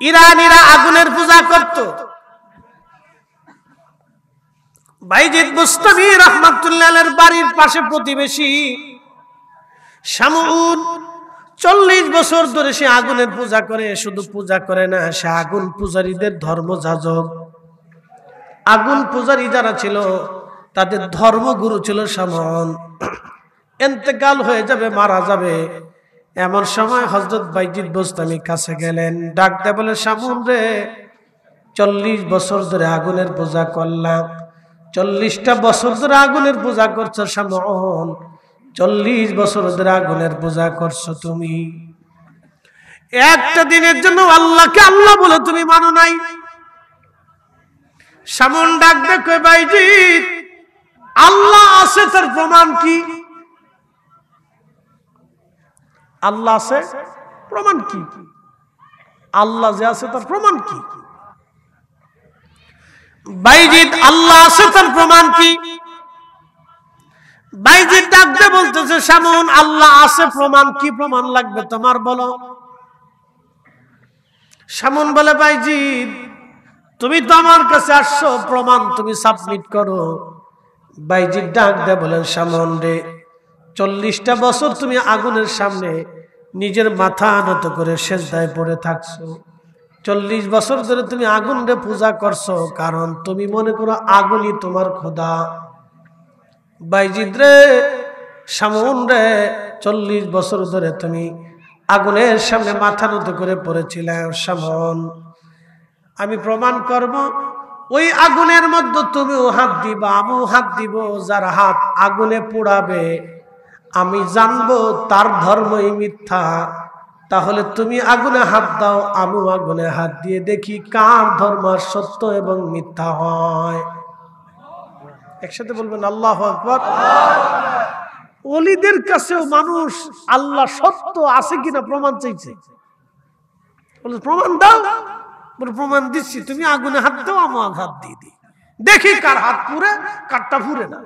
ইরানীরা আগুনের পূজা করত। বাইজিদ বুস্তামি রাহমাতুল্লাহের বাড়ির পাশে প্রতিবেশী শামউন 40 বছর ধরে সে আগুনের পূজা করে। শুধু পূজা করে না, সে আগুন পূজারীদের ধর্মযাজক। আগুন পূজারী যারা ছিল তাদের ধর্মগুরু ছিল শামউন। ইন্তেকাল হয়ে যাবে, মারা যাবে, এমন সময় হযরত বাইজিদ বুস্তামি কাছে গেলেন, ডাক দিয়ে বলে, শামউন রে, 40 বছর ধরে আগুনের পূজা করলাম। 40টা বছর ধরে আগুনের পূজা করছো শামউন, 40 বছর ধরে আগুনের পূজা করছো তুমি, একটা দিনের জন্য আল্লাহকে আল্লাহ বলে তুমি মানো নাই। শামউন ডাক দিয়ে কয়, বাইজিদ, আল্লাহ আছে তার প্রমাণ কি? আল্লাহ আছে, প্রমাণ কি? আল্লাহ যে আছে তার প্রমাণ কি? বাইজিদ, আল্লাহ আছে তার প্রমাণ কি? বাইজিদ ডাকতে বলতেছে, শামউন, আল্লাহ আছে, প্রমাণ কি? প্রমাণ লাগবে তোমার, বলো। শামউন বলে, বাইজিদ, তুমি তো আমার কাছে আসছো, প্রমাণ তুমি সাবমিট করো। বাইজিদ ডাক দিয়ে বলেন, শামউন রে, 40টা বছর তুমি আগুনের সামনে নিজের মাথা নত করে সেজদায় পড়ে থাকছো। 40 বছর ধরে তুমি আগুন রে পূজা করছো, কারণ তুমি মনে করো আগুনই তোমার খোদা। বাইজিদ রে, শামউন রে, 40 বছর ধরে তুমি আগুনের সামনে মাথা নত করে পড়েছিলে। শামউন, আমি প্রমাণ করব, ওই আগুনের মধ্যে তুমিও হাত দিবা, আমিও হাত দিব। যার হাত আগুনে পোড়াবে আমি জানবো তার ধর্মই মিথ্যা। তাহলে তুমি আগুনে হাত দাও, আমিও আগুনে হাত দিয়ে দেখি কার ধর্ম সত্য এবং মিথ্যা হয়। একসাথে বলবেন আল্লাহু আকবার। ওলিদের কাছেও মানুষ আল্লাহ সত্য আছে কিনা প্রমাণ চাইছে। বলে, প্রমাণ দাও। বলে, প্রমাণ দিচ্ছি, তুমি আগুনে হাত দাও, আমি হাত দিয়ে দিই, দেখি কার হাত পুড়ে কারটা পুড়ে না।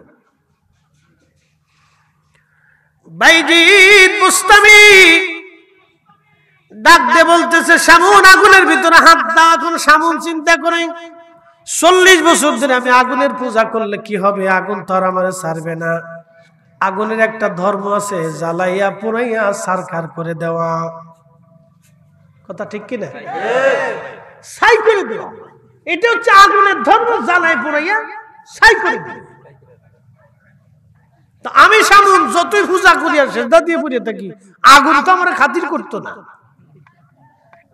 বাইজিদ বুস্তামি ডাক দিয়ে বলতেছে, শামউন, আগুনের ভিতরে হাত দাও। এখন শামউন চিন্তা করে, 40 বছর ধরে আমি আগুনের পূজা করলে কি হবে? আগুন তো আর আমারে ছাড়বে না। আগুনের একটা ধর্ম আছে, জ্বালাইয়া পোড়াইয়া সারখার করে দেওয়া। কথা ঠিক কিনা? ছাই করে দেওয়া, এটা হচ্ছে আগুনের ধর্ম, জ্বালাই পোড়াইয়া ছাই করে দেওয়া। তো আমি শামউন যতই পূজা করি আর সেজদা দিয়ে পড়ে থাকি, আগুন তো আমার খাতির করতো না।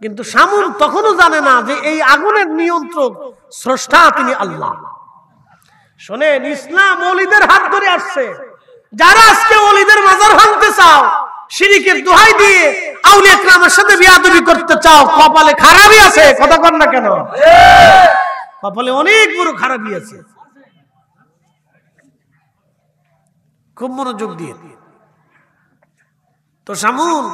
কিন্তু শামউন তখনও জানে না যে এই আগুনের নিয়ন্ত্রক স্রষ্টা তিনি আল্লাহ। শোনেন, ইসলাম ওলিদের হাত ধরে আসছে। যারা আজকে ওলিদের মাজার ভাঙতে চাও, শিরকের দোহাই দিয়ে আউলিয়া কেরামের সাথে বিয়াদবি করতে চাও, কপালে খারাপই আছে। কথা কন না কেন? কপালে অনেক বড় খারাপই আছে। খুব মনোযোগ দিয়ে। তো শামউন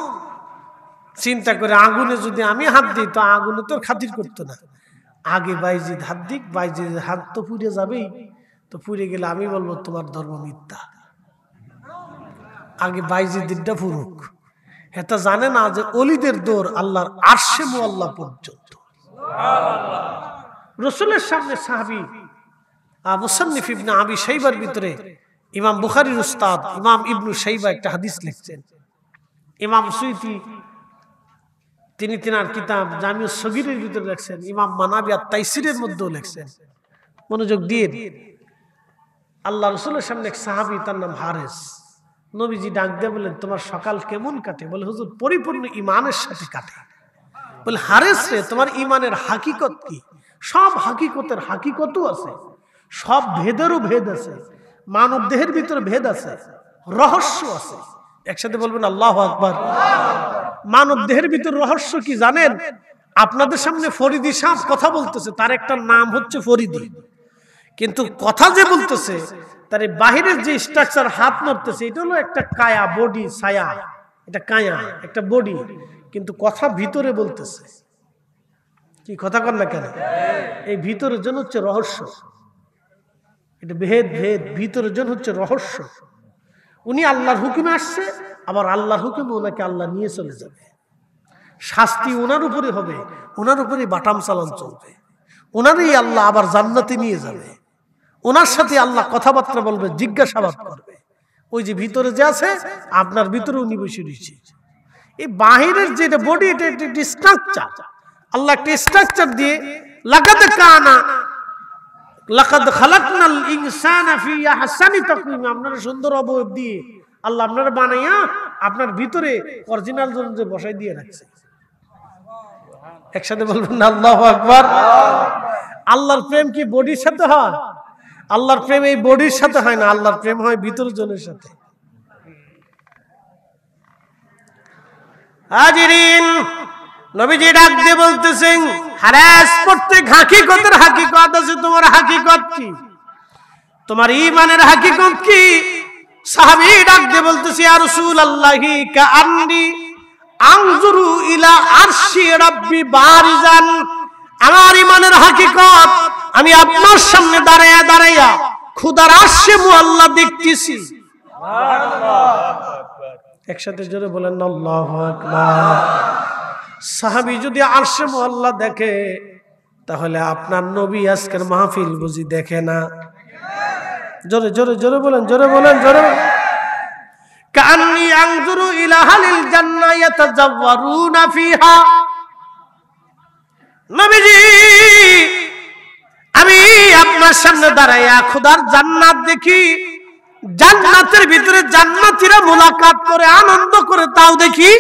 চিন্তা করে, আগুনে যদি আমি হাত দিই তো আগুনে তোর খাতির করতো না। আগে বাইজিদ হাত দিক, বাইজিদের হাত তো পুড়ে যাবেই। তো পুড়ে গেলে আমি বলবো তোমার ধর্ম মিথ্যা। আগে বাইজিদটা ফুরুক। এটা জানে না যে ওলিদের দৌড় আল্লাহর আরশে মুআল্লা পর্যন্ত। রাসূলের সামনে সাহাবী মুসান্নিফ ইবনে আবি শাইবার ভিতরে ইমাম বুখারীর উস্তাদ ইমাম ইবনু শাইবা একটা হাদিস লিখছেন। ইমাম সুয়ুতি তিনি তিনার কিতাব জামিউস সগীরের ভিতরে লিখছেন। ইমাম মানাবী আত-তাইসিরের মধ্যেও লিখছেন। মনোযোগ দিয়ে। আল্লাহ রাসূলের সামনে এক সাহাবী, তার নাম হারেস। নবীজি ডাক দিয়ে বলেন, তোমার সকাল কেমন কাটে? বলে, হুজুর, পরিপূর্ণ ঈমানের সাথে কাটে। বলে, হারেস রে, তোমার ঈমানের হাকিকত কি? সব হাকিকতের হাকিকতও আছে, সব ভেদেরও ভেদ আছে, মানব দেহের ভিতরে ভেদ আছে, রহস্য আছে। একসাথে বলবেন আল্লাহু আকবার। মানব দেহের ভিতর রহস্য কি জানেন? আপনাদের সামনে ফরিদি সাহেব কথা বলতেছে, তার একটা নাম হচ্ছে ফরিদি, কিন্তু কথা যে বলতেছে তার বাহিরের যে স্ট্রাকচার, হাত নড়তেছে, এটা হলো একটা কায়া, বডি, ছায়া। এটা কায়া, একটা বডি, কিন্তু কথা ভিতরে বলতেছে। কি কথা কর না কেন? এই ভিতরের জন্য হচ্ছে রহস্য। এটা ভেদ, ভেদ ভিতরের জন্য হচ্ছে রহস্য। উনি আল্লাহর হুকুমে আসছে, আবার আল্লাহর হুকুমে ওনাকে আল্লাহ নিয়ে চলে যাবে। শাস্তি ওনার উপরে হবে, ওনার উপরে বাটাম চালান চলবে, ওনারই আল্লাহ আবার জান্নাতে নিয়ে যাবে, ওনার সাথে আল্লাহ কথাবার্তা বলবে, জিজ্ঞাসাবাদ করবে। ওই যে ভিতরে যে আছে আপনার ভিতরে উনি বসে রয়েছে। এই বাহিরের যেটা বডি, এটা একটা স্ট্রাকচার, আল্লাহ একটা স্ট্রাকচার দিয়ে লাকাদ কানা লাকাদ খালাকনাল ইনসানা ফি আহসানি তাকওয়িম, আপনার সুন্দর অবয়ব দিয়ে আল্লাহ আপনারা বানাইয়া আপনার ভিতরে অরিজিনাল যে বসাই দিয়ে রাখছে। একসাথে বলবেন না আল্লাহু আকবার। আল্লাহর প্রেম কি বডির সাথে হয়? আল্লাহর প্রেম এই বডির সাথে হয় না, আল্লাহর প্রেম হয় ভিতরের জনের সাথে। হাজিরিন, নবীজি ডাক দিয়ে বলতেছেন, হারাস প্রত্যেক হাকিকতের হাকিকত আছে, তোমার হাকিকত কি? তোমার ঈমানের হাকিকত কি? সাহাবী ডাক দিয়ে বলতেছে, ইয়া রাসূলুল্লাহি কাআন্নি আনজুরু ইলা আরশি রাব্বি বারিজান, আমার ঈমানের হাকিকত আমি আপনার সামনে দাঁড়ায়া দাঁড়ায়া খোদার আরশে মুআল্লা দেখতেছি। সুবহানাল্লাহ। একসাথে জোরে বলেন আল্লাহু আকবার। সাহাবী যদি আরশে মুআল্লা দেখে, তাহলে আপনার নবী আজকের মাহফিল বুঝি দেখে না? জোরে জোরে জোরে বলেন, জোরে বলেন, জোরে। কাআন্নী আনজুরু ইলা আহলিল জান্নাহ ইয়াতাজাওয়ারুনা ফিহা, নবীজি আমি আপনার সামনে দাঁড়াইয়া খোদার জান্নাত দেখি, জান্নাতের ভিতরে জান্নাতীরা মুলাকাত করে আনন্দ করে তাও দেখি।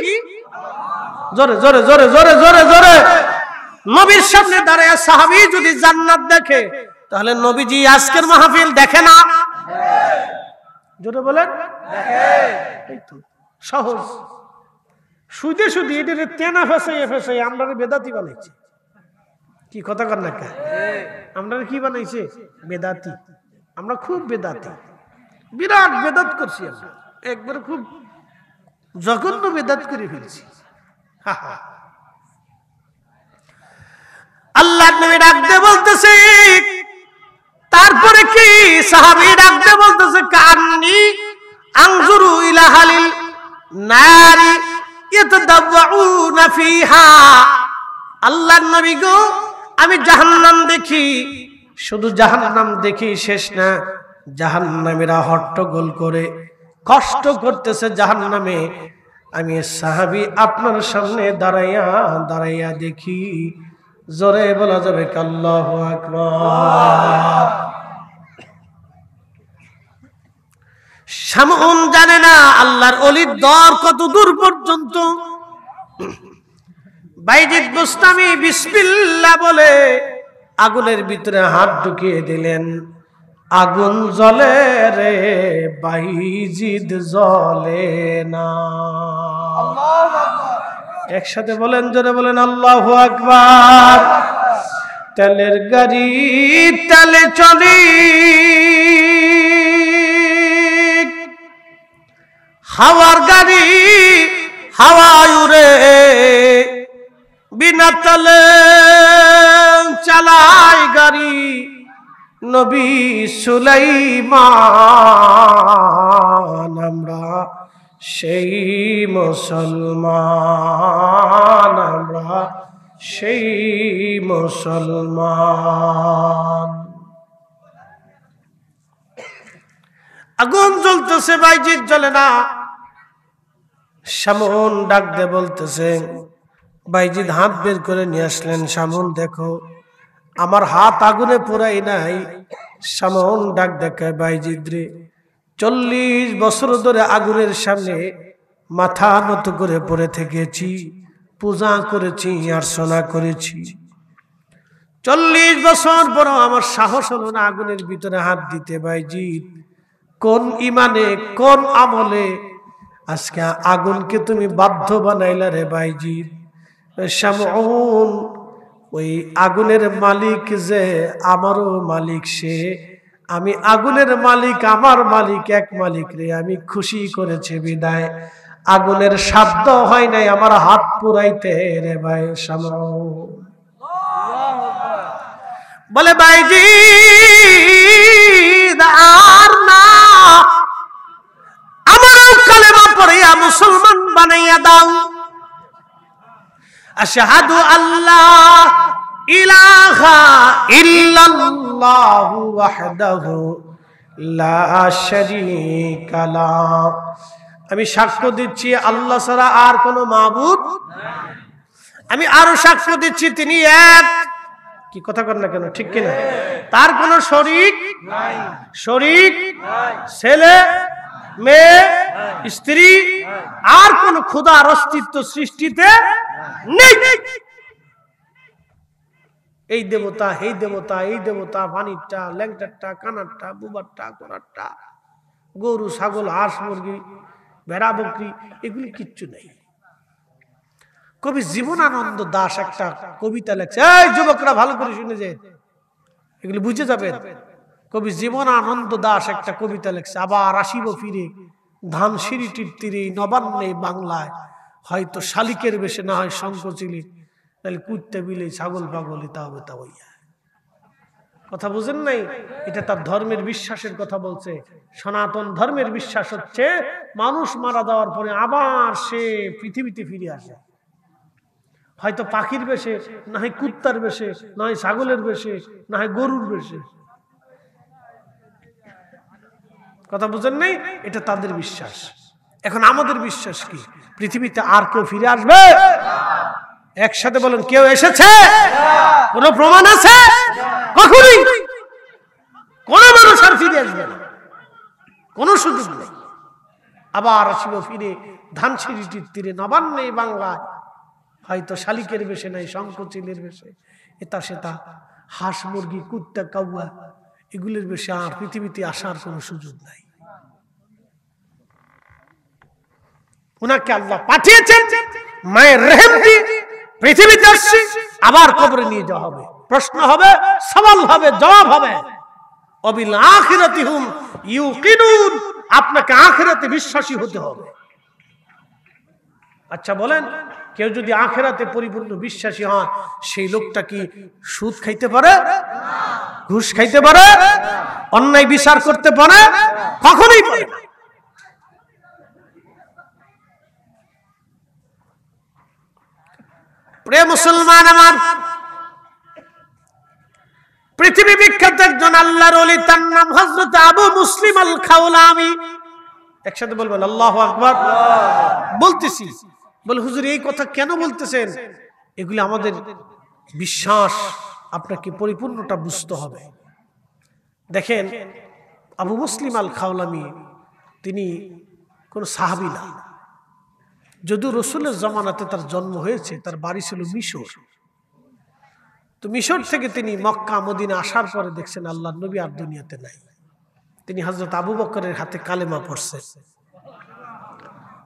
জোরে জোরে জোরে জোরে জোরে জোরে। নবীর সামনে দাঁড়াইয়া সাহাবী যদি জান্নাত দেখে, তাহলে নবীজি আজকের মাহফিল দেখে না? জোরে বলেন, দেখে। এই তো সহজ। শুধু শুধু এটা তেনা ফেসাইয়া ফেসাইয়া আমরা বেদাতি বানাইছি। কি কথা কর না? আমরা কি বানাইছে? বেদাতি। আমরা খুব বেদাতি, বিরাট বেদাত করছি আমরা, একবার খুব জঘন্য বেদাত করে ফেলছি। আল্লাহ নবী ডাকতে বলতেছে, তারপরে কি? সাহাবী ডাকতে বলতেছে, কান্নি আনজুরু ইলা আহলিল নারি ইয়াতাদাওয়াউনা ফিহা, আল্লাহর নবী গো আমি জাহান্নাম দেখি, শুধু জাহান্নাম দেখি শেষ না, জাহান্নামীরা হট্টগোল করে কষ্ট করতেছে জাহান্নামে, আমি সাহাবী আপনার সামনে দাঁড়াইয়া দাঁড়াইয়া দেখি। জোরে বলা যাবে আল্লাহু আকবার। শামউন জানে না আল্লাহর ওলির দর কত দূর পর্যন্ত। বাইজিদ বুস্তামি বিসমিল্লাহ বলে আগুনের ভিতরে হাত ঢুকিয়ে দিলেন, আগুন জ্বলে রে বাইজিদ জ্বলে না। একসাথে বলেন, জোরে বলেন আল্লাহু আকবার। তেলের গাড়ি তেলে চলি, হাওয়ার গাড়ি হাওয়ায় উড়ে, বিনা তেলে চালায় গাড়ি নবী সুলাইমান। আমরা সেই মুসলমান, আমরা সেই মুসলমান। আগুন জ্বলতেছে, বাইজিদ জ্বলে না। শামউন ডাক দে বলতেছে, বাইজিদ হাত বের করে নিয়ে আসলেন। শামউন দেখো আমার হাত আগুনে পোড়াই নাই। শামউন ডাক দেখায়, বাইজিদ রে 40 বছর ধরে আগুনের সামনে মাথা নত করে পড়ে থেকেছি, পূজা করেছি, আর্চনা করেছি। 40 বছর পর আমার সাহস হলো না আগুনের ভিতরে হাত দিতে। বাইজিদ কোন ইমানে, কোন আমলে আজকে আগুনকে তুমি বাধ্য বানাইলা রে বাইজিদ? শামউন ওই আগুনের মালিক যে আমারও মালিক, সে আমি আগুনের মালিক, আমার মালিক এক মালিক রে আমি খুশি করেছে বিদায় আগুনের শব্দ হয় নাই আমার হাত পুরাইতে রে ভাই। শামউন বলে, বাইজিদ আর না, আমার কালেমা পড়িয়া মুসলমান বানাইয়া দাও। আশহাদু আল্লা ইলাহা ইল্লাল্লাহু ওয়াহদাহু লা শারীকা লাহু, আমি সাক্ষ্য দিচ্ছি আল্লাহ ছাড়া আর কোনো মাবুদ নাই। আমি আরো সাক্ষ্য দিচ্ছি তিনি এক। কি কথা কর না কেন, ঠিক কিনা? তার কোনো শরীক নাই, শরীক নাই, ছেলে মেয়ে স্ত্রী আর কোন খোদার অস্তিত্ব সৃষ্টিতে নেই। এই দেবতা, এই দেবতা, এই দেবতা, পানিরটা, ল্যাংটারটা, কানারটা, বুবারটা, কোনারটা, গরু, ছাগল, হাঁস, মুরগি, ভেড়া, বকরি, এগুলি কিচ্ছু নেই। কবি জীবনানন্দ দাশ একটা কবিতা লেখছে, এই যুবকরা ভালো করে শুনে যে এগুলি বুঝে যাবেন। কবি জীবনানন্দ দাশ একটা কবিতা লেখছে, আবার আসিব ফিরে ধানসিঁড়িটির তীরে নবান্নে বাংলায়, হয়তো শালিকের বেশে না হয় শঙ্খচিলি, তাহলে কুত্তে বিলে ছাগল পাগল তা হবে তা হইয়া। কথা বুঝেন নাই? এটা তার ধর্মের বিশ্বাসের কথা বলছে। সনাতন ধর্মের বিশ্বাস হচ্ছে মানুষ মারা যাওয়ার পরে আবার সে পৃথিবীতে ফিরে আসে, হয়তো পাখির বেশে, না হয় কুত্তার বেশে, না হয় ছাগলের বেশে, না হয় গরুর বেশে। কথা বুঝেন নাই? এটা তাদের বিশ্বাস। এখন আমাদের বিশ্বাস কি? পৃথিবীতে আর কেউ ফিরে আসবে? একসাথে বলেন, কেউ এসেছে? কোন প্রমাণ আছে? কখনই কোন মানুষ আর ফিরে আসবে না, কোন সুযোগ নেই। আবার আসিব ফিরে ধানসিঁড়িটির তীরে নবান্নে বাংলায়, হয়তো শালিকের বেশে নাই শঙ্খচিলের বেশে, এটা সেটা হাঁস, মুরগি, কুত্তা, কাউয়া, এগুলির বেশে আর পৃথিবীতে আসার কোন সুযোগ নাই। উনাকে আল্লাহ পাঠিয়েছেন মায়ের রেহেম দিয়ে পৃথিবীতে আসছে, আবার কবরে নিয়ে যাওয়া হবে, প্রশ্ন হবে, সওয়াল হবে, জবাব হবে। অবিল আখিরাতি হুম ইউকিনুন, আপনাকে আখিরাতে বিশ্বাসী হতে হবে। আচ্ছা বলেন, কেউ যদি আখিরাতে পরিপূর্ণ বিশ্বাসী হয়, সেই লোকটা কি সুদ খাইতে পারে? ঘুষ খাইতে পারে? অন্যায় বিচার করতে পারে? কখনোই পারে না। প্রিয় মুসলমান আমার, পৃথিবী বিখ্যাত একজন আল্লাহর ওলি, তার নাম হযরত আবু মুসলিম আল খাওলামি। একসাথে বলবেন আল্লাহু আকবার। বলতেছি, বলে হুজুর এই কথা কেন বলতেছেন? এগুলি আমাদের বিশ্বাস, আপনাকে পরিপূর্ণটা বুঝতে হবে। দেখেন, আবু মুসলিম আল খাওলামি তিনি কোন সাহাবী না, যদিও রসুলের জামানাতে তার জন্ম হয়েছে, তার বাড়ি ছিল মিশর। তো মিশর থেকে তিনি মক্কা মদিনা আসার পরে দেখছেন আল্লাহর নবী আর দুনিয়াতে নাই। তিনি হযরত আবু বকরের হাতে কালেমা পড়ছেন।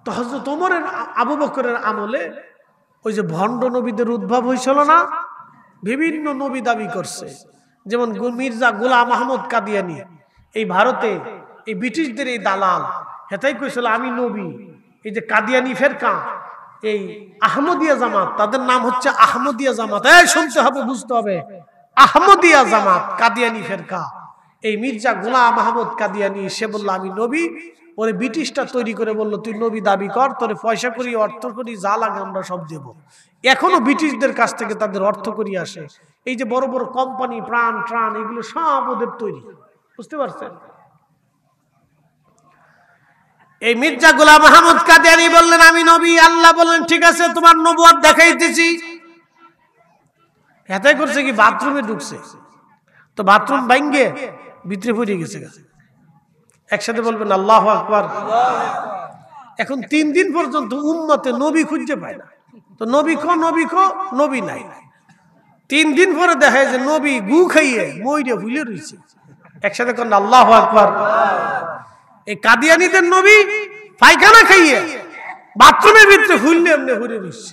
তো হযরত ওমরের, আবু বকরের আমলে ওই যে ভণ্ড নবীদের উদ্ভব হয়েছিল না, বিভিন্ন নবী দাবি করছে, যেমন মির্জা গোলাম আহমদ কাদিয়ানি, এই ভারতে এই ব্রিটিশদের এই দালাল, হেতাই কইছিল আমি নবী। এই যে কাদিয়ানি ফেরকা, এই আহমদিয়া জামাত, তাদের নাম হচ্ছে আহমদিয়া জামাত। এই শুনতে হবে, বুঝতে হবে, আহমদিয়া জামাত, কাদিয়ানি ফেরকা। এই মির্জা গোলাম আহমদ কাদিয়ানি, সে বলল আমি নবী। ওরে ব্রিটিশটা তৈরি করে বলল তুই নবী দাবি কর, তোরে পয়সা করি, অর্থ করি, যা লাগে আমরা সব দেব। এখনো ব্রিটিশদের কাছ থেকে তাদের অর্থ করি আসে। এই যে বড় বড় কোম্পানি, প্রাণ ট্রান, এগুলো সব ওদের তৈরি। বুঝতে পারছেন? এই মির্জা গোলাম আহমদ কাদিয়ানি বললেন আমি নবী। আল্লাহ বললেন ঠিক আছে, তোমার নবুয়ত দেখাইতেছি। এটাই করছে কি, বাথরুমে ঢুকছে, তো বাথরুম ভাঙ্গে ভিতরে পড়ে গেছে। একসাথে বলবেন আল্লাহু আকবার। এখন 3 দিন পর্যন্ত উম্মতে নবী খুঁজে পায় না। তো নবী নবী নাই। 3 দিন পরে দেখা যায় যে নবী গু খাইয়ে মইরে ভুলে রয়েছে। একসাথে কোন আল্লাহু আকবার। এই কাদিয়ানীদের নবী পায়খানা খাইয়ে বাথরুমের ভিতরে ফুললে এমনি ঘুরে রয়েছে।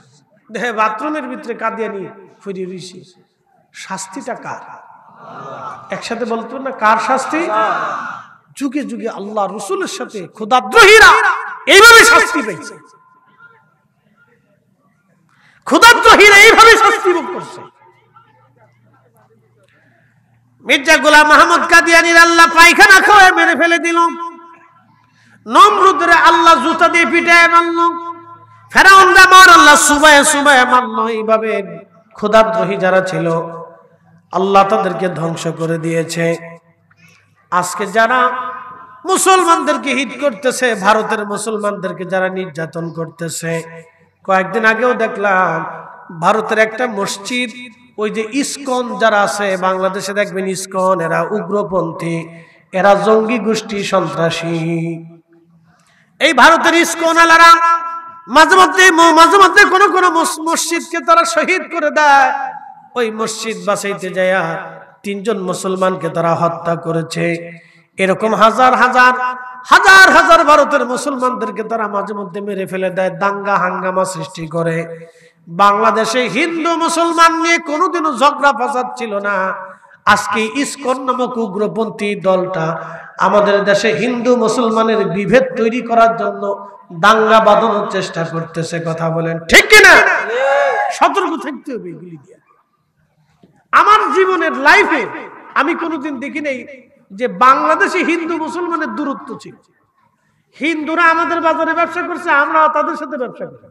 দেখে বাথরুমের ভিতরে কাদিয়ানি ফুরে রয়েছে। শাস্তিটা কার? একসাথে বলতো না, কার শাস্তি? যুগে যুগে আল্লাহ রসুলের সাথে খোদাদ্রোহীরা এইভাবে শাস্তি পেয়েছে। খোদাদ্রোহীরা এইভাবে শাস্তি ভোগ করছে। মির্জা গোলাম আহমদ কাদিয়ানির আল্লাহ পায়খানা খাওয়ায় মেরে ফেলে দিল। নমরুদের আল্লাহ জুতা দিয়ে পিটায় মারল। ফেরাউনরা আমার আল্লাহ সুবায়ে সুবায়ে মারল। এইভাবে ক্ষুধাদ্রোহী যারা ছিল আল্লাহ তাদেরকে ধ্বংস করে দিয়েছে। আজকে যারা মুসলমানদেরকে হিট করতেছে, ভারতের মুসলমানদেরকে যারা নির্যাতন করতেছে, কয়েকদিন আগেও দেখলাম ভারতের একটা মসজিদ, ওই যে ইসকন যারা আছে বাংলাদেশে দেখবেন ইসকন, এরা উগ্রপন্থী, এরা জঙ্গি গোষ্ঠী, সন্ত্রাসী। এই ভারতের ইসকন আলারা মাঝে মধ্যে কোন কোন মসজিদকে তারা শহীদ করে দেয়। ওই মসজিদ বাঁচাইতে যায় 3 জন মুসলমানকে তারা হত্যা করেছে। এরকম হাজার হাজার ভারতের মুসলমানদেরকে তারা মাঝে মধ্যে মেরে ফেলে দেয়, দাঙ্গা হাঙ্গামা সৃষ্টি করে। বাংলাদেশে হিন্দু মুসলমান নিয়ে কোনোদিনও ঝগড়া ফাসাদ ছিল না। আজকে ইসকন নামক উগ্রপন্থী দলটা আমাদের দেশে হিন্দু মুসলমানের বিভেদ তৈরি করার জন্য দাঙ্গা বাঁধানোর চেষ্টা করতেছে। কথা বলেন ঠিক কিনা? সতর্ক থাকতে হবে এগুলি দিয়ে। আমার জীবনের লাইফে আমি কোনোদিন দেখি নাই যে বাংলাদেশে হিন্দু মুসলমানের দূরত্ব ছিল। হিন্দুরা আমাদের বাজারে ব্যবসা করছে, আমরা তাদের সাথে ব্যবসা করি।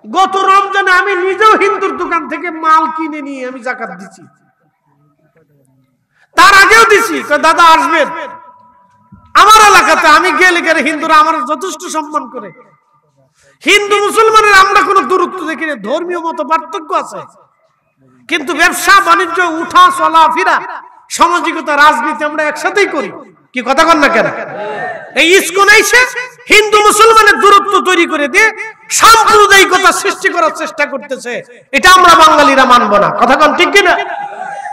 গত রমজানে আমি নিজেও হিন্দুর দোকান থেকে মাল কিনে নিয়ে আমি যাকাত দিচ্ছি, তার আগেও দিছি। দাদা আসবেন আমার এলাকাতে, আমি গেলে গেলে হিন্দুরা আমার যথেষ্ট সম্মান করে। হিন্দু মুসলমানের আমরা কোনো দূরত্ব দেখি না। ধর্মীয় মত পার্থক্য আছে, কিন্তু ব্যবসা বাণিজ্য, উঠা চলা ফিরা, সামাজিকতা, রাজনীতি আমরা একসাথেই করি। কি কথা কন না কেন? এই ইসকন এসে হিন্দু মুসলমানের দূরত্ব তৈরি করে দিয়ে সাম্প্রদায়িকতা সৃষ্টি করার চেষ্টা করতেছে। এটা আমরা বাঙালিরা মানব না। কথা কন ঠিক কিনা?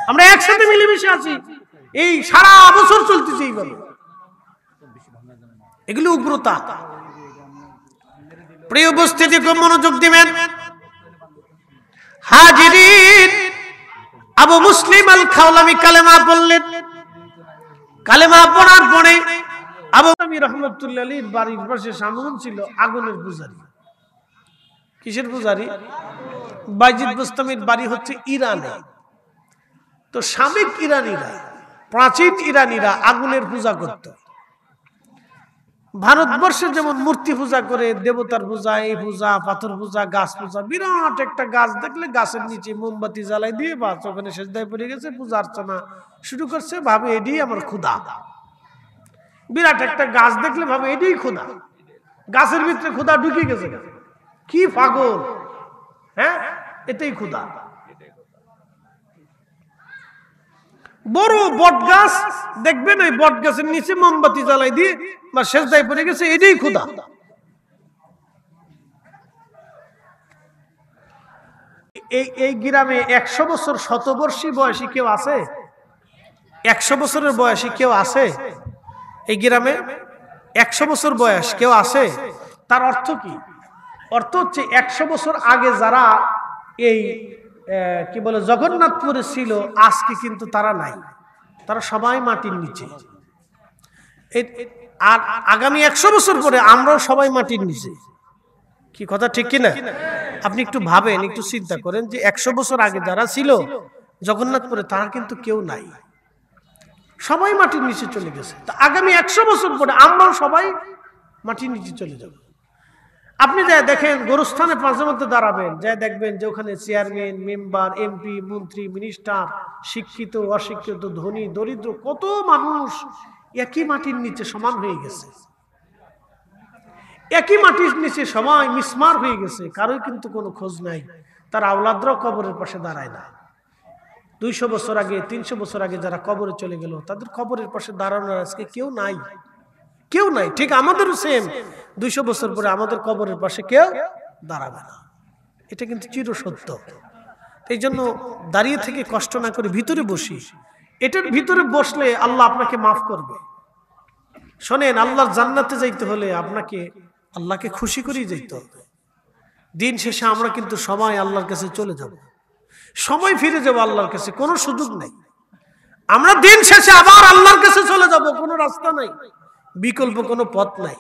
আমরা একসাথে মিলেমিশে আছি, এই সারা বছর চলতেছে এইভাবে। এগুলো উগ্রতা। প্রিয় উপস্থিতি, খুব মনোযোগ দিবেন। হাজিরিন, আবু মুসলিম আল খাওলামি কালেমা পড়লেন। কালেমা পড়ার পরে আবু রহমতুল্লাহ আলীর বাড়ির পাশে সামনে ছিল আগুনের পূজারি। কিসের পূজারি? বাইজিদ বুস্তামির বাড়ি হচ্ছে ইরানে। তো সাবেক ইরানিরা, প্রাচীন ইরানিরা আগুনের পূজা করত। ভারতবর্ষে যেমন মূর্তি পূজা করে, দেবতার পূজা, এই পূজা, পাথর পূজা, গাছ পূজা, বিরাট একটা গাছ দেখলে গাছের নিচে মোমবাতি জ্বালাই দিয়ে বাস ওখানে সেজদায় পড়ে গেছে, পূজা অর্চনা শুরু করছে, ভাবে এডি আমার ক্ষুধা। বিরাট একটা গাছ দেখলে ভাবে এডি ক্ষুধা, গাছের ভিতরে ক্ষুধা ঢুকে গেছে। কি পাগল! হ্যাঁ, এটাই ক্ষুধা। বড় বট গাছ দেখবেন, ওই বট গাছের নিচে মোমবাতি জ্বালাই দিয়ে বা সেজদায় পড়ে গেছে, এটাই ক্ষুধা। এই গ্রামে 100 বছর শতবর্ষী বয়সী কেউ আছে? 100 বছরের বয়সী কেউ আছে এই গ্রামে? 100 বছর বয়স কেউ আছে? তার অর্থ কি? অর্থ হচ্ছে 100 বছর আগে যারা এই কি বলে জগন্নাথপুরে ছিল, আজকে কিন্তু তারা নাই, তারা সবাই মাটির নিচে। আর আগামী 100 বছর পরে আমরাও সবাই মাটির নিচে। কি কথা ঠিক কিনা? আপনি একটু ভাবেন, একটু চিন্তা করেন যে 100 বছর আগে যারা ছিল জগন্নাথপুরে, তারা কিন্তু কেউ নাই, সবাই মাটির নিচে চলে গেছে। তো আগামী 100 বছর পরে আমরাও সবাই মাটির নিচে চলে যাব। আপনি যা দেখেন, গোরস্থানে পাঁচের মধ্যে দাঁড়াবেন, যা দেখবেন যে ওখানে চেয়ারম্যান, মেম্বার, এমপি, মন্ত্রী, মিনিস্টার, শিক্ষিত, অশিক্ষিত, ধনী, দরিদ্র, কত মানুষ একই মাটির নিচে সমান হয়ে গেছে। একই মাটির নিচে সবাই মিসমার হয়ে গেছে, কারোই কিন্তু কোনো খোঁজ নাই। তার আওলাদরাও কবরের পাশে দাঁড়ায় না। 200 বছর আগে, 300 বছর আগে যারা কবরে চলে গেল, তাদের কবরের পাশে দাঁড়ানোর আজকে কেউ নাই, কেউ নাই। ঠিক আমাদেরও সেম, 200 বছর পরে আমাদের কবরের পাশে কেউ দাঁড়াবে না। এটা কিন্তু চিরসত্য। এই জন্য দাঁড়িয়ে থেকে কষ্ট না করে ভিতরে বসি। এটার ভিতরে বসলে আল্লাহ আপনাকে মাফ করবে। শোনেন, আল্লাহর জান্নাতে যাইতে হলে আপনাকে আল্লাহকে খুশি করেই যাইতে হবে। দিন শেষে আমরা কিন্তু সবাই আল্লাহর কাছে চলে যাব, সবাই ফিরে যাব আল্লাহর কাছে, কোনো সুযোগ নেই। আমরা দিন শেষে আবার আল্লাহর কাছে চলে যাব, কোনো রাস্তা নাই, বিকল্প কোনো পথ নাই,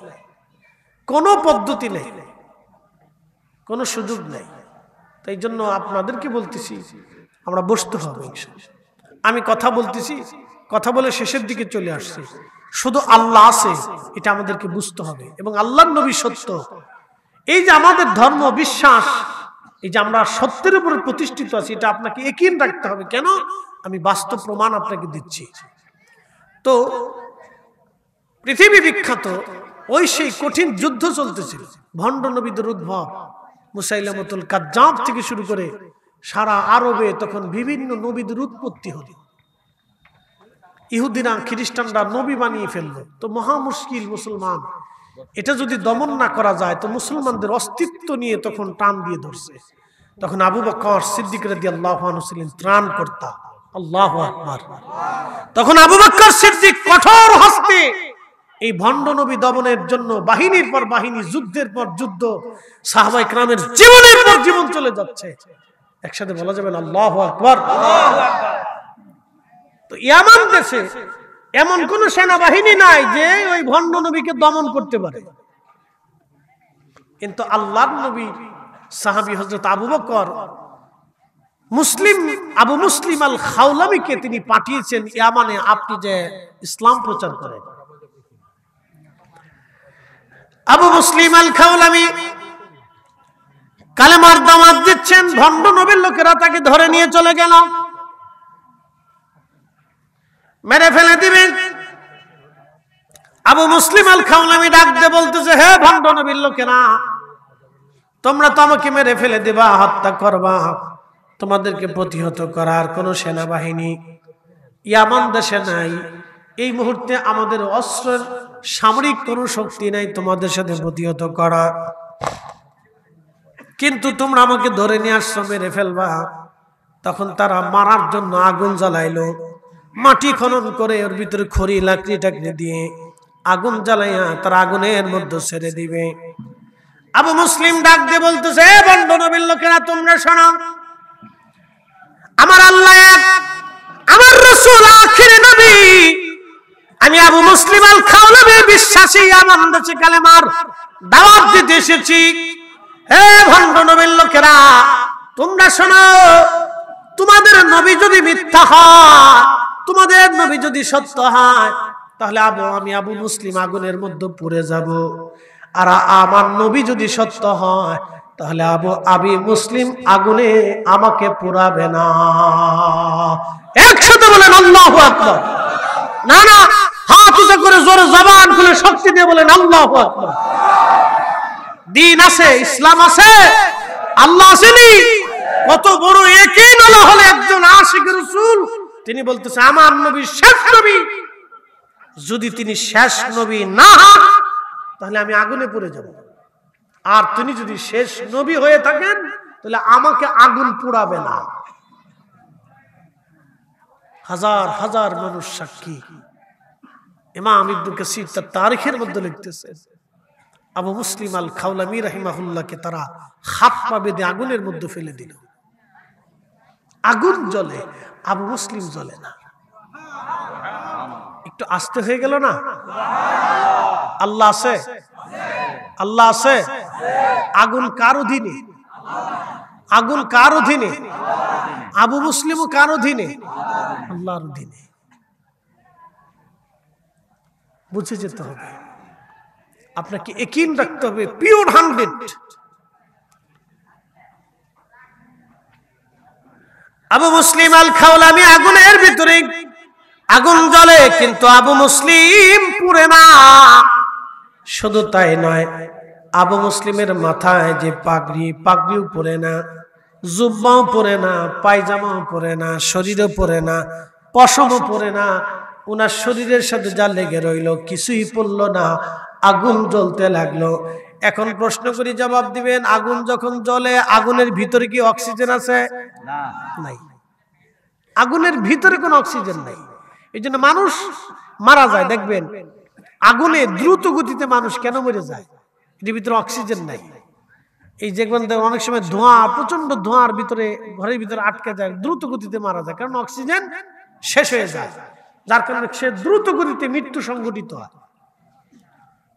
কোনো পদ্ধতি নেই, কোনো সুযোগ নেই। তাই জন্য আপনাদেরকে বলতেছি, আমরা বসতে হবে। আমি কথা বলতেছি, কথা বলে শেষের দিকে চলে আসছি। শুধু আল্লাহ আছে এটা আমাদেরকে বুঝতে হবে, এবং আল্লাহর নবী সত্য, এই যে আমাদের ধর্ম বিশ্বাস, এই যে আমরা সত্যের উপর প্রতিষ্ঠিত আছি, এটা আপনাকে ইয়াকিন রাখতে হবে। কেন? আমি বাস্তব প্রমাণ আপনাকে দিচ্ছি। তো পৃথিবী বিখ্যাত ওই সেই কঠিন যুদ্ধ চলতেছিল, ভণ্ড নবীদের উদ্ভব, মুসাইলামতুল কাজ্জাব থেকে শুরু করে সারা আরবে তখন বিভিন্ন নবীদের উৎপত্তি হল। ইহুদিরা খ্রিস্টানরা নবী বানিয়ে ফেললো, তো মহা মুশকিল মুসলমান। এটা যদি দমন না করা যায় তো মুসলমানদের অস্তিত্ব নিয়ে তখন টান দিয়ে ধরছে। তখন আবু বকর সিদ্দিক রাদিয়াল্লাহু আনহু ছিলেন ত্রাণকর্তা। আল্লাহু আকবার। তখন আবু বকর সিদ্দিক কঠোর হস্তে এই ভণ্ড নবী দমনের জন্য বাহিনীর পর বাহিনী, যুদ্ধের পর যুদ্ধ, সাহাবায়ে কেরামের জীবনের পর জীবন চলে যাচ্ছে। একসাথে বলা যাবে না আল্লাহু আকবার। তো ইয়ামান দেশে এমন কোন সেনাবাহিনী নাই যে ওই ভণ্ড নবীকে দমন করতে পারে, কিন্তু আল্লাহর নবী সাহাবী হযরত আবু বকর আবু মুসলিম আল খাওলামিকে তিনি পাঠিয়েছেন ইয়ামানে, আপনি যে ইসলাম প্রচার করেন। আবু মুসলিম আল খাওলামি কালেমার দাওয়াত দিচ্ছেন, ভণ্ড নবীর লোকেরা তাকে ধরে নিয়ে চলে গেল, মেরে ফেলে দিবেন। আবু মুসলিম আল খাওলামি ডাক দিয়ে বলতেছে, হে ভণ্ড নবীর লোকেরা, তোমরা তো আমাকে মেরে ফেলে দিবা, হত্যা করবা, তোমাদেরকে প্রতিহত করার কোন সেনাবাহিনী ইয়ামান দেশে নাই। এই মুহূর্তে আমাদের অস্ত্রের সামরিক কোন শক্তি নাই তোমাদের সাথে প্রতিহত করা, কিন্তু তোমরা আমাকে ধরে নিয়ে আসছো, মেরে ফেলবা। তখন তারা মারার জন্য আগুন জ্বালাইলো, মাটি খনন করে ওর ভিতরে খড়ি লাকড়ি টাকড়ি দিয়ে আগুন জ্বালাইয়া তারা আগুনের মধ্যে ছেড়ে দিবে। আবু মুসলিম ডাক দিয়ে বলতেছে, ভণ্ড নবীর লোকেরা তোমরা শোনো, আমার আল্লাহ এক, আমার রাসূল আখির নবী, আমি আবু মুসলিম আল খাওলামি বিশ্বাসী, আমার দেশে কালেমার দাওয়াত দিতে এসেছি। হে ভণ্ড নবীর লোকেরা তোমরা শোনো, তোমাদের নবী যদি মিথ্যা হয়, তোমাদের নবী যদি সত্য হয়, তাহলে আমি আবু মুসলিম আগুনের মধ্যে পুড়ে যাব, আর আমার নবী যদি সত্য হয় তাহলে আবু মুসলিম আগুনে আমাকে পোড়াবে না। একসাথে বলেন আল্লাহু আকবার। না না, হাত উঁচু করে জোরে জবান খুলে শক্তি দিয়ে বলেন আল্লাহু আকবার। দিন আছে, ইসলাম আছে, আল্লাহ আসেনি। কত বড় ইয়াকিন হলে একজন আশিক রাসূল, তিনি বলতেছে আমার নবী শেষ নবী, যদি তিনি শেষ নবী না হন তাহলে আমি আগুনে পড়ে যাব, আর তিনি যদি শেষ নবী হয়ে থাকেন তাহলে আমাকে আগুন পোড়াবে না। হাজার হাজার মানুষ সাক্ষী। ইমাম ইবনে কাসির তার তারিখের মধ্যে লিখতেছে, আবু মুসলিম আল খাওলামি রাহিমাহুল্লাহকে তারা হাত পা বেঁধে আগুনের মধ্যে ফেলে দিল। আগুন জ্বলে, আবু মুসলিম জ্বলে না। একটু আস্তে হয়ে গেল না? আল্লাহ আছে, আল্লাহ আছে। আগুন কার অধীনে? আগুন কার অধীনে? আবু মুসলিমও কার অধীনে? আল্লাহর অধীনে। বুঝে যেতে হবে, আপনাকে ইয়াকিন রাখতে হবে, পিওর 100। আবু মুসলিম আল খাওলামি আগুনের ভিতরে, আগুন জ্বলে কিন্তু আবু মুসলিম পুড়ে না। শুধু তাই নয়, আবু মুসলিমের মাথায় যে পাগড়ি, পাগড়িও পরে না, জুব্বাও পরে না, পায়জামাও পরে না, শরীরও পরে না, পশমও পরে না, ওনার শরীরের সাথে যা লেগে রইল কিছুই পড়লো না, আগুন জ্বলতে লাগলো। এখন প্রশ্ন করি, জবাব দিবেন, আগুন যখন জ্বলে আগুনের ভিতরে কি অক্সিজেন আছে? না, নাই। আগুনের ভিতরে কোনো অক্সিজেন নাই, এই জন্য মানুষ মারা যায়। দেখবেন আগুনে দ্রুত গতিতে মানুষ কেন মরে যায়? এর ভিতরে অক্সিজেন নাই। এই যে অনেক সময় ধোঁয়া, প্রচন্ড ধোঁয়ার ভিতরে, ঘরের ভিতরে আটকে যায়, দ্রুত গতিতে মারা যায়, কারণ অক্সিজেন শেষ হয়ে যায়, যার কারণে সে দ্রুত গতিতে মৃত্যু সংঘটিত হয়।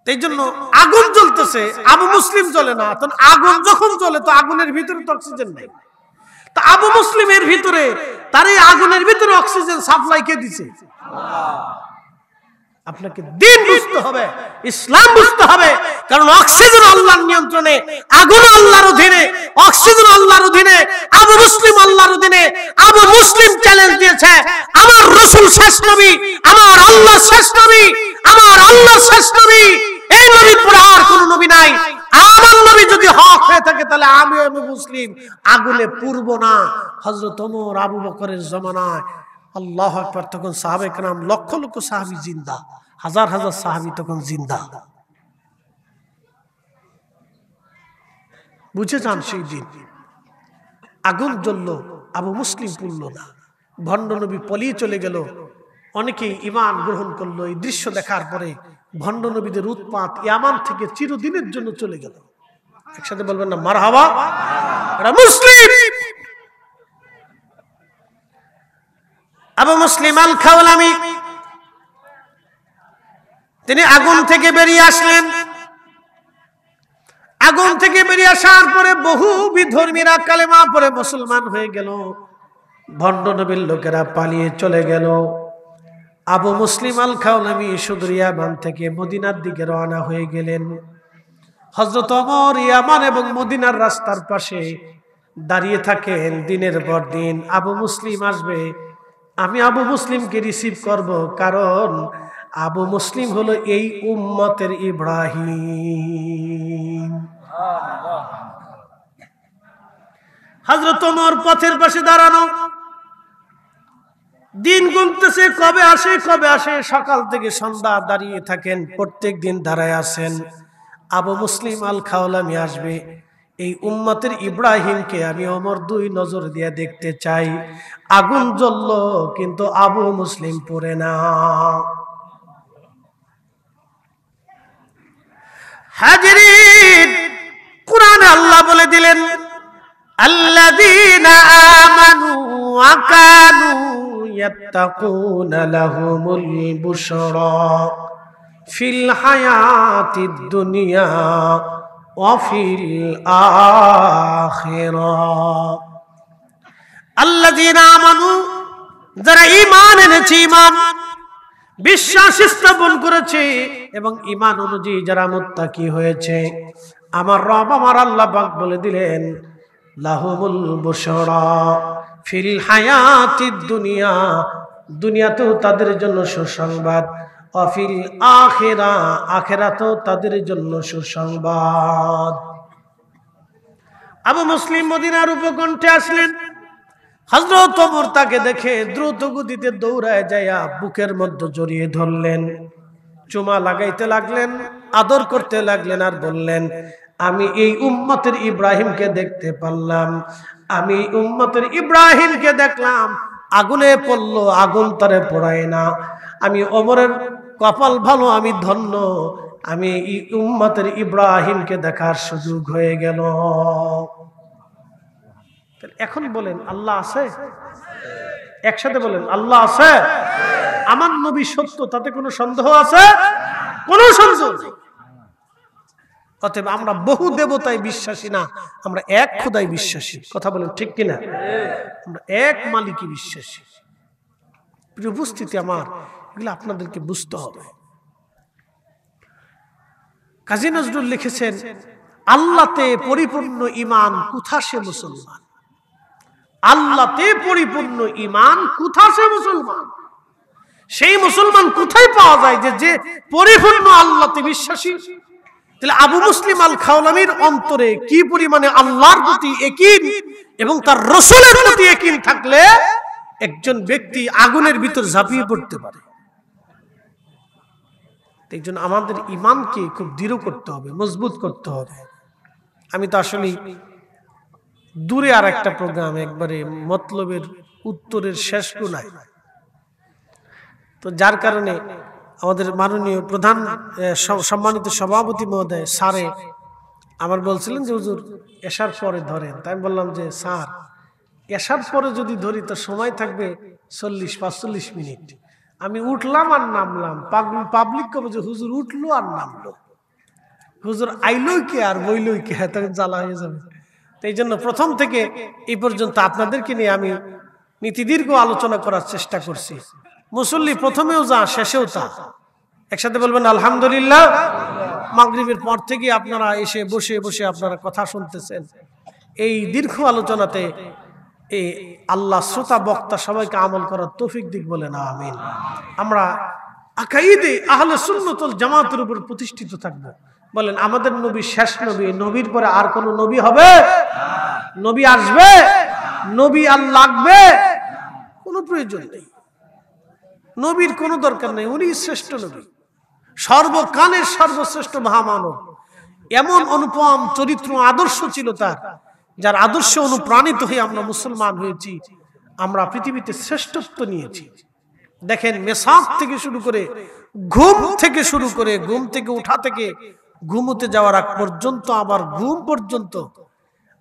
এই জন্য আগুন জ্বলতেছে, আবু মুসলিম জ্বলে না। তখন আগুন যখন জ্বলে তো আগুনের ভিতরে তো অক্সিজেন নাই। তা আবু মুসলিমের ভিতরে, তার এই আগুনের ভিতরে অক্সিজেন সাপ্লাই কে দিছে? আপনাকে দিন বুঝতে হবে, ইসলাম বুঝতে হবে। কারণ অক্সিজেন আল্লাহর নিয়ন্ত্রণে, আগুন আল্লাহর অধীনে, অক্সিজেন আল্লাহর অধীনে, আবু মুসলিম আল্লাহর অধীনে। আবু মুসলিম চ্যালেঞ্জ দিয়েছে, আমার রাসূল শেষ নবী, আমার আল্লাহ শেষ নবী, আমার আল্লাহ শেষ নবী, এই নবীর পরে আর কোন নবী নাই। আমার নবী যদি হক হয়ে থাকে তাহলে আমি মুসলিম আগুনে পুরব না। হযরত ওমর, আবু বকরের জামানায় আল্লাহু আকবার, তখন সাহাবে কেরাম লক্ষ লক্ষ সাহাবী জিন্দা, হাজার হাজার সাহাবী তখন জিন্দা। বুঝে যান, সেই দিন আগুন জ্বলল, আবু মুসলিম পুরল না, ভণ্ড নবী পলিয়ে চলে গেল। অনেকেই ঈমান গ্রহণ করলো। এই দৃশ্য দেখার পরে ভণ্ড নবীদের উৎপাত ইয়ামান থেকে চিরদিনের জন্য চলে গেল। একসাথে বলবেন না মারহাবা? এরা মুসলিম। আবু মুসলিম আল খাওলামি তিনি আগুন থেকে বেরিয়ে আসলেন। আগুন থেকে বেরিয়ে আসার পরে বহু বিধর্মীরা কালেমা পড়ে মুসলমান হয়ে গেল। ভণ্ড নবীর লোকেরা পালিয়ে চলে গেল। আবু মুসলিম আল খাওলামি সুদূর ইয়ামান থেকে মদিনার দিকে রওনা হয়ে গেলেন। হযরত ওমর ইয়ামান এবং মদিনার রাস্তার পাশে দাঁড়িয়ে থাকেন। দিনের পর দিন আবু মুসলিম আসবে, আমি আবু মুসলিমকে রিসিভ করব, কারণ আবু মুসলিম হলো এই উম্মতের ইব্রাহিম। হযরত ওমর পথের পাশে দাঁড়ানো, দিন গুনতেছে, কবে আসে কবে আসে। সকাল থেকে সন্ধ্যা দাঁড়িয়ে থাকেন, প্রত্যেক দিন দাঁড়ায় আছেন আবু মুসলিম আল খাওলামি আসবে। এই উম্মতের ইব্রাহিমকে আমি ওমর দুই নজর দিয়ে দেখতে চাই। আগুন জ্বলল কিন্তু আবু মুসলিম পড়ে না। হাজিরিন, কুরআনে আল্লাহ বলে দিলেন, আল্লাযীনা আমানু ওয়া কানু ইয়াত্তাকুনা লাহুমুল বুশরা ফিল হায়াতিদ দুনিয়া ওয়া ফিল আখিরাহ। আল্লাযীনা আমানু, যারা ঈমান এনেছে, ঈমান বিশ্বাস স্থাপন করেছে এবং ঈমান অনুযায়ী যারা মুত্তাকি হয়েছে, আমার রব আমার আল্লাহ পাক বলে দিলেন, লাহুমুল বুশরা ফিল হায়াতিদ দুনিয়া, দুনিয়াতেও তাদের জন্য সুসংবাদ, ওয়া ফিল আখিরা, আখিরাতেও তাদের জন্য সুসংবাদ। আবু মুসলিম মদিনার উপকণ্ঠে আসলেন। হযরত ওমর তাকে দেখে দ্রুত গতিতে দৌড়ায় যায়া বুকের মধ্যে জড়িয়ে ধরলেন, চুমা লাগাইতে লাগলেন, আদর করতে লাগলেন আর বললেন, আমি এই উম্মতের ইব্রাহিমকে দেখতে পারলাম, আমি উম্মতের ইব্রাহিমকে দেখলাম। আগুনে পড়লো, আগুন তারে পোড়ায় না। আমি ওমরের কপাল ভালো, আমি ধন্য, আমি এই উম্মতের ইব্রাহিমকে দেখার সুযোগ হয়ে গেল। এখন বলেন আল্লাহ আছে? একসাথে বলেন আল্লাহ আছে। আমার নবী সত্য, তাতে কোনো সন্দেহ আছে? কোনো সন্দেহ নেই। অতএব আমরা বহু দেবতায় বিশ্বাসী না, আমরা এক খোদায় বিশ্বাসী। কথা বলেন ঠিক কিনা? আমরা এক মালিকই বিশ্বাসী। প্রিয় উপস্থিতি আমার, এগুলো আপনাদেরকে বুঝতে হবে। কাজী নজরুল লিখেছেন, আল্লাহতে পরিপূর্ণ ঈমান কোথা সে মুসলমান। আল্লাহতে পরিপূর্ণ ঈমান কোথা সে মুসলমান। সেই মুসলমান কোথায় পাওয়া যায় যে পরিপূর্ণ আল্লাহতে বিশ্বাসী? তাহলে আবু মুসলিম আল খাওলামির অন্তরে কি পরিমাণে আল্লাহর প্রতি ইয়াকিন এবং তার রাসূলের প্রতি ইয়াকিন থাকলে একজন ব্যক্তি আগুনের ভিতর ঝাঁপিয়ে পড়তে পারে। এই জন্য আমাদের ঈমানকে খুব দৃঢ় করতে হবে, মজবুত করতে হবে। আমি তো আসলে দূরে আর একটা প্রোগ্রাম, একবারে মতলবের উত্তরের শেষ কোনায়, তো যার কারণে আমাদের মাননীয় প্রধান সম্মানিত সভাপতি মহোদয় স্যারে আমার বলছিলেন যে হুজুর এশার পরে ধরেন। তাই আমি বললাম যে স্যার, এশার পরে যদি ধরি তো সময় থাকবে 40-45 মিনিট। আমি উঠলাম আর নামলাম, পাবলিক কবে যে হুজুর উঠলো আর নামলো, হুজুর আইলই কে আর বইলই কে, তখন জ্বালা হয়ে যাবে। তো এই জন্য প্রথম থেকে এই পর্যন্ত আপনাদেরকে নিয়ে আমি নীতিদীর্ঘ আলোচনা করার চেষ্টা করছি। মুসল্লি প্রথমেও যা, শেষেও তা। একসাথে বলবেন আলহামদুলিল্লাহ। মাগরিবের পর থেকে আপনারা এসে বসে বসে আপনারা কথা শুনতেছেন। এই দীর্ঘ আলোচনাতে এই আল্লাহ শ্রোতা বক্তা সবাইকে আমল করার তৌফিক দিক বলেন আমিন। আমরা আকাইদে আহলে সুন্নাত ওয়াল জামাতের উপর প্রতিষ্ঠিত থাকব। বলেন আমাদের নবী শেষ নবী, নবীর পরে আর কোন নবী হবে? নবী আসবে? নবী আর লাগবে? কোনো প্রয়োজন নেই, নবীর কোনো দরকার নেই। উনি শ্রেষ্ঠ নবী, সর্বকালের সর্বশ্রেষ্ঠ মহামানব। এমন অনুপম চরিত্র আদর্শ ছিল তার, যার আদর্শে অনুপ্রাণিত হয়ে আমরা মুসলমান হয়েছি, আমরা পৃথিবীতে শ্রেষ্ঠত্ব নিয়েছি। দেখেন মেসাক থেকে শুরু করে ঘুম থেকে শুরু করে ঘুম থেকে উঠা থেকে ঘুমোতে যাওয়ার আগ পর্যন্ত, আবার ঘুম পর্যন্ত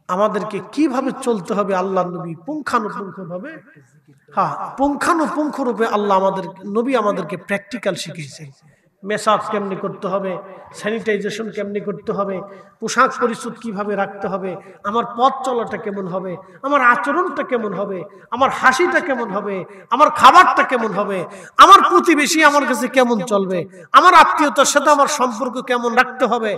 আমাদেরকে কিভাবে চলতে হবে আল্লাহ নবী পুঙ্খানুপুঙ্খ ভাবে, হ্যাঁ পুঙ্খানুপুঙ্খ রূপে আল্লাহ আমাদের নবী আমাদেরকে প্র্যাকটিক্যাল শিখিয়েছে। মেসাজ কেমনি করতে হবে, স্যানিটাইজেশন কেমনি করতে হবে, পোশাক পরিচ্ছদ কিভাবে রাখতে হবে, আমার পথ চলাটা কেমন হবে, আমার আচরণটা কেমন হবে, আমার হাসিটা কেমন হবে, আমার খাবারটা কেমন হবে, আমার প্রতিবেশী আমার কাছে কেমন চলবে, আমার আত্মীয়তার সাথে আমার সম্পর্ক কেমন রাখতে হবে,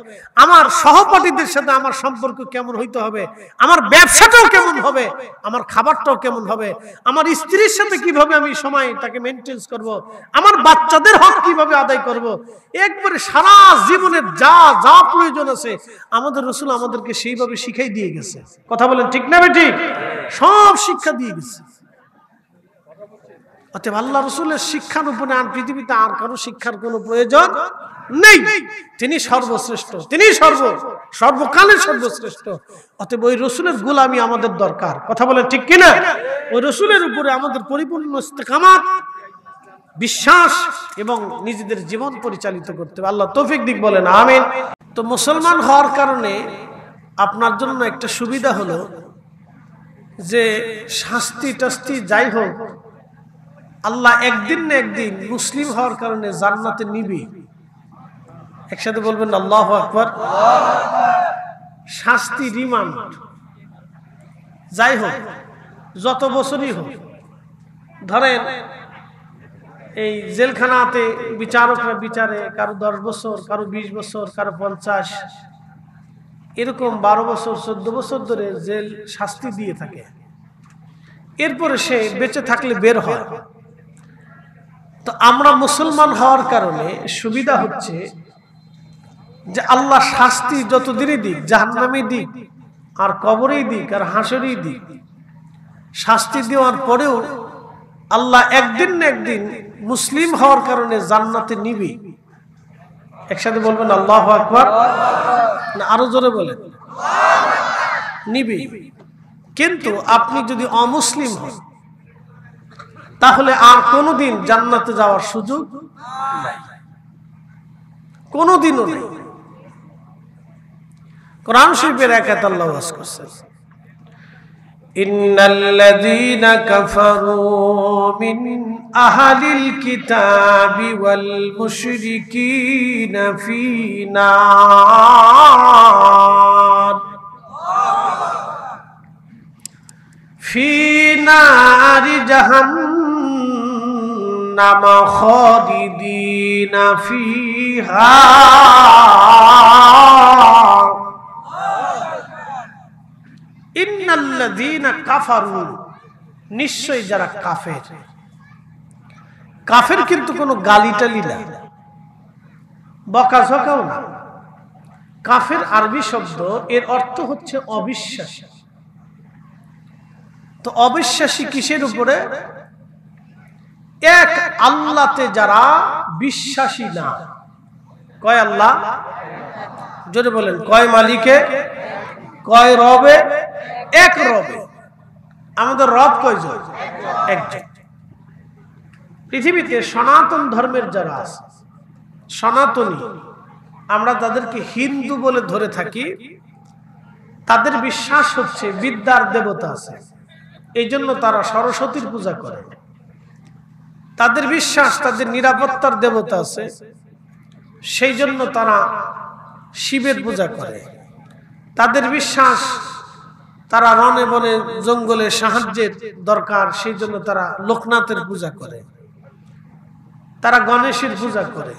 আমার সহপাঠীদের সাথে আমার সম্পর্ক কেমন হইতে হবে, আমার ব্যবসাটাও কেমন হবে, আমার খাবারটাও কেমন হবে, আমার স্ত্রীর সাথে কিভাবে আমি সময়টাকে মেনটেন করব, আমার বাচ্চাদের হক কিভাবে আদায় করব, একবারে সারা জীবনের যা যা প্রয়োজন আছে আমাদের রাসূল আমাদেরকে সেইভাবে শিখাই দিয়ে গেছে। কথা বলেন ঠিক না ঠিক? সব শিক্ষা দিয়ে গেছে। অতএব আল্লাহ রাসূলের শিক্ষার উপরে আর পৃথিবীতে আর কারো শিক্ষার কোনো প্রয়োজন নেই। তিনি সর্বশ্রেষ্ঠ, তিনি সর্বকালের সর্বশ্রেষ্ঠ। অতএব ওই রাসূলের গোলামি আমাদের দরকার। কথা বলেন ঠিক কিনা? ওই রাসূলের উপরে আমাদের পরিপূর্ণ ইস্তেকামাত, বিশ্বাস এবং নিজেদের জীবন পরিচালিত করতে হবে। আল্লাহ তৌফিক দিক বলেন আমিন। তো মুসলমান হওয়ার কারণে আপনার জন্য একটা সুবিধা হলো যে শাস্তি টাস্তি যাই হোক, আল্লাহ একদিন না একদিন মুসলিম হওয়ার কারণে জান্নাতে নিবে। একসাথে বলবেন আল্লাহু আকবার। শাস্তি রিমান্ড যাই হোক, যত বছরই হোক, ধরেন এই জেলখানাতে বিচারকরা বিচারে কারো 10 বছর, কারো 20 বছর, কারো 50, এরকম 12 বছর 14 বছর ধরে জেল শাস্তি দিয়ে থাকে। এরপরে সে বেঁচে থাকলে বের হয়। তো আমরা মুসলমান হওয়ার কারণে সুবিধা হচ্ছে যে আল্লাহ শাস্তি যতদিনই দিক, জাহান্নামে দিক আর কবরেই দিক আর হাসরেই দিক, শাস্তি দেওয়ার পরেও আল্লাহ একদিন না একদিন মুসলিম হওয়ার কারণে জান্নাতে নিবি। একসাথে বলবেন আল্লাহু আকবার, না আরো জোরে বলেন নিবি। কিন্তু আপনি যদি অমুসলিম হন তাহলে আর কোনোদিন জান্নাতে যাওয়ার সুযোগ নাই, কোনোদিনও নেই। কোরআন শরীফের আয়াত আল্লাহ ওয়াজ করছেন, ইন্নাল্লাযীনা কাফারু মিন আহলিল কিতাবি ওয়াল মুশরিকিনা ফী নারি জাহান্নাম খালিদিনা ফীহা ইন্নাল্লাযীনা কাফারু, নিশ্চয় যারা কাফের। কাফের কিন্তু কোনো গালিটালি না, বকাঝকাও না। কাফের আরবি শব্দ, এর অর্থ হচ্ছে অবিশ্বাসী। তো অবিশ্বাসী কিসের উপরে? এক আল্লাহতে যারা বিশ্বাসী না। কয় আল্লাহ? জোরে বলেন কয় মালিকে? কয় রবে? এক রবে। আমাদের রব কয়জন? একজন। পৃথিবীতে সনাতন ধর্মের যারা আছে, সনাতনী, আমরা তাদেরকে হিন্দু বলে ধরে থাকি। তাদের বিশ্বাস হচ্ছে বিদ্যার দেবতা আছে, এই জন্য তারা সরস্বতীর পূজা করে। তাদের বিশ্বাস তাদের নিরাপত্তার দেবতা আছে, সেই জন্য তারা শিবের পূজা করে। তাদের বিশ্বাস তারা রনে বনে জঙ্গলে সাহায্যের দরকার, সেই জন্য তারা লোকনাথের পূজা করে। তারা গণেশের পূজা করে।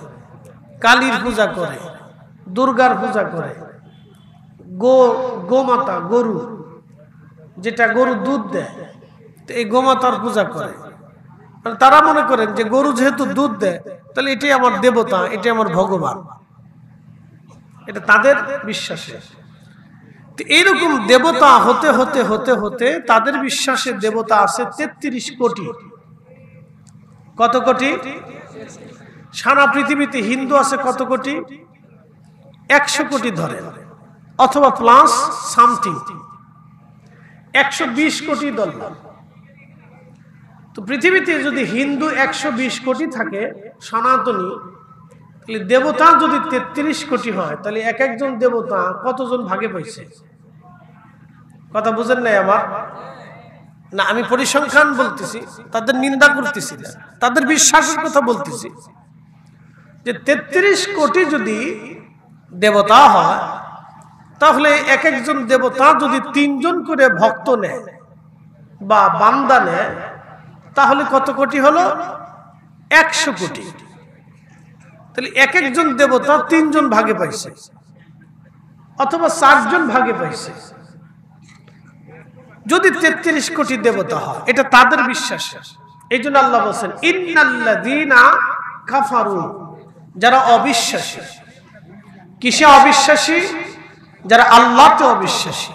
কালীর পূজা করে, দুর্গার পূজা করে, গোমাতা গরু, যেটা গরু দুধ দেয়, এই গোমাতার পূজা করে। তারা মনে করেন যে গরু যেহেতু দুধ দেয় তাহলে এটাই আমার দেবতা, এটাই আমার ভগবান, এটা তাদের বিশ্বাসে। এইরকম দেবতা হতে হতে হতে হতে তাদের বিশ্বাসে দেবতা আছে 33 কোটি। কত কোটি? সারা পৃথিবীতে হিন্দু আছে কত কোটি? 100 কোটি ধরে, অথবা প্লাস সামথিং, 120 কোটি ধরলাম। তো পৃথিবীতে যদি হিন্দু 120 কোটি থাকে সনাতনী, তাহলে দেবতা যদি 33 কোটি হয়, তাহলে এক একজন দেবতা কতজন ভাগে পাইছে? কথা বুঝেন নাই আমার? না, আমি পরিসংখ্যান বলতেছি, তাদের নিন্দা করতেছি না, তাদের বিশ্বাসের কথা বলতেছি। যে 33 কোটি যদি দেবতা হয়, তাহলে এক একজন দেবতা যদি 3 জন করে ভক্ত নেয় বা বান্দা নেয়, তাহলে কত কোটি হলো? 100 কোটি। তাহলে এক একজন দেবতা 3 জন ভাগে পাইছে, অথবা 4 জন ভাগে পাইছে যদি 33 কোটি দেবতা হয়। এটা তাদের বিশ্বাস। এই জন্য আল্লাহ বলছেন ইন্নাল্লাযীনা কাফারু, যারা অবিশ্বাসী। কিসে অবিশ্বাসী? যারা আল্লাহতে অবিশ্বাসী।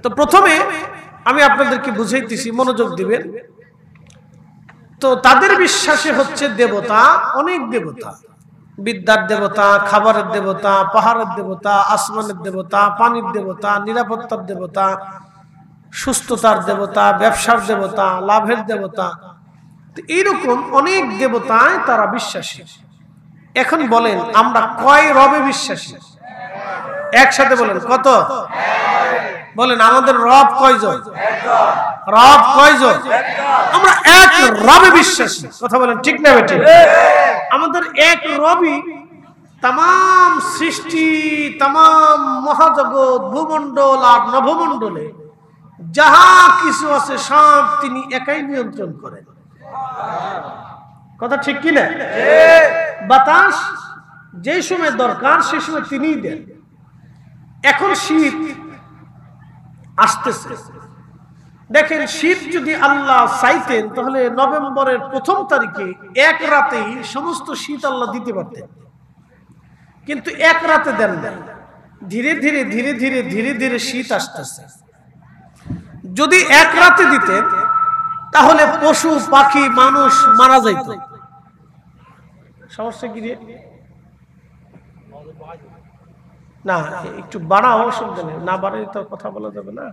তো প্রথমে আমি আপনাদেরকে বুঝাইতেছি, মনোযোগ দিবেন। তো তাদের বিশ্বাসে হচ্ছে দেবতা, অনেক দেবতা, বিদ্যার দেবতা, খাবারের দেবতা, পাহাড়ের দেবতা, আসমানের দেবতা, পানির দেবতা, নিরাপত্তার দেবতা, সুস্থতার দেবতা, ব্যবসার দেবতা, লাভের দেবতা, এইরকম অনেক দেবতায় তারা বিশ্বাসী। এখন বলেন আমরা কয় রবে বিশ্বাসী? একসাথে বলেন কত? বলেন আমাদের রব কয়জন? রব কয়জন? আমরা এক রবে বিশ্বাসী। কথা বলেন ঠিক না বেটি? আমাদের এক রবই তামাম সৃষ্টি, তামাম মহাজগৎ, ভূমণ্ডল আর নভমণ্ডলে যাহা কিছু আছে সব তিনি একাই নিয়ন্ত্রণ করেন। কথা ঠিক কিনা? বাতাস যে সময় দরকার সে সময় তিনিই দেন। এখন শীত আসতেছে, দেখেন শীত যদি আল্লাহ চাইতেন তাহলে নভেম্বরের 1 তারিখে এক রাতেই সমস্ত শীত আল্লাহ দিতে পারতেন, কিন্তু এক রাতে দেন না, ধীরে ধীরে ধীরে ধীরে ধীরে ধীরে শীত আসতেছে। যদি এক রাতে দিতেন তাহলে পশু পাখি মানুষ মারা যাইত। সমস্যা কি রে? না একটু বাড়াও, অসুবিধা নেই, না বাড়াই তো কথা বলা যাবে না।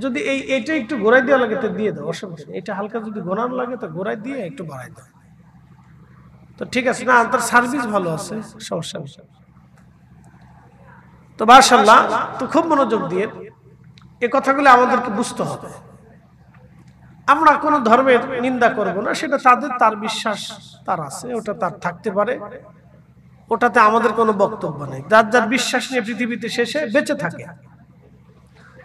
যদি এইটা একটু ঘোরাই দেওয়া লাগে তো দিয়ে দাও, অসুবিধা নেই। এটা হালকা যদি ঘোরানো লাগে তো ঘোরাই দিয়ে একটু বাড়াই দাও, তো ঠিক আছে। না তার সার্ভিস ভালো আছে, সমস্যা নেই। তো মাশাআল্লাহ, তো খুব মনোযোগ দিয়ে এই কথাগুলো আমাদেরকে বুঝতে হবে। আমরা কোন ধর্মের নিন্দা করব না, সেটা তাদের, তার বিশ্বাস তার আছে, ওটা তার থাকতে পারে, ওটাতে আমাদের কোনো বক্তব্য নেই। যার যার বিশ্বাস নিয়ে পৃথিবীতে শেষে বেঁচে থাকে।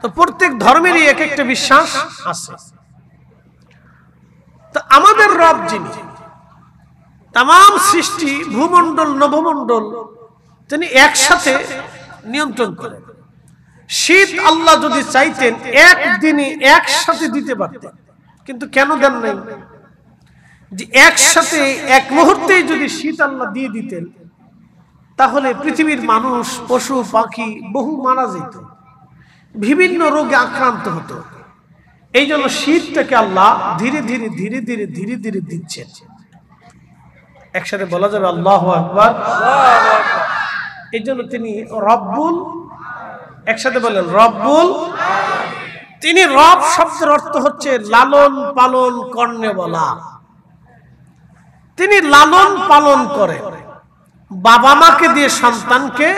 তো প্রত্যেক ধর্মেরই এক একটা বিশ্বাস আছে। তো আমাদের রব যিনি তামাম সৃষ্টি, ভূমণ্ডল নভমণ্ডল, তিনি একসাথে নিয়ন্ত্রণ করেন। শীত আল্লাহ যদি চাইতেন একদিনে একসাথে দিতে পারতেন, কিন্তু কেন দেন নাই? যে একসাথে এক মুহূর্তেই যদি শীত আল্লাহ দিয়ে দিতেন তাহলে পৃথিবীর মানুষ, পশু পাখি বহু মারা যেত, বিভিন্ন রোগে আক্রান্ত হতো। এই জন্য শীতটাকে আল্লাহ ধীরে ধীরে ধীরে ধীরে ধীরে ধীরে দিচ্ছেন। একসাথে বলা যাবে আল্লাহু আকবার। এই জন্য তিনি রব্বুল, একসাথে বলেন রব্বুল। তিনি রব শব্দের অর্থ হচ্ছে লালন পালন কর্ণে বলা। তিনি লালন পালন করে, বাবা মাকে দিয়ে সন্তানকে,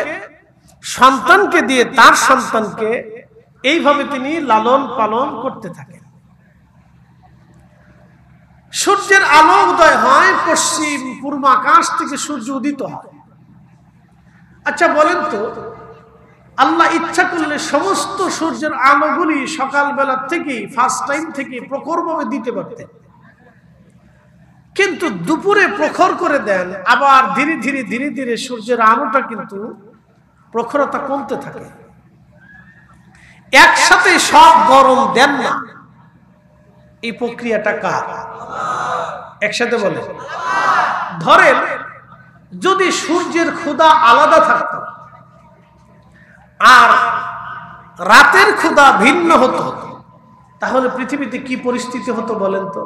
সন্তানকে দিয়ে তার সন্তানকে, এইভাবে তিনি লালন পালন করতে থাকেন। সূর্যের আলো উদয় হয় পশ্চিম পূর্ব আকাশ থেকে, সূর্য উদিত হয়। আচ্ছা বলেন তো, আল্লাহ ইচ্ছা করলে সমস্ত সূর্যের আলোগুলি সকালবেলা থেকেই, ফার্স্ট টাইম থেকে প্রখরভাবে দিতে পারতেন, কিন্তু দুপুরে প্রখর করে দেন, আবার ধীরে ধীরে ধীরে ধীরে সূর্যের আলোটা কিন্তু প্রখরতা কমতে থাকে। একসাথে সব গরম দেন না। এই প্রক্রিয়াটা কার? একসাথে বলে। ধরেন যদি সূর্যের ক্ষুধা আলাদা থাকতো আর রাতের ক্ষুধা ভিন্ন হতো, তাহলে পৃথিবীতে কি পরিস্থিতি হতো বলেন তো?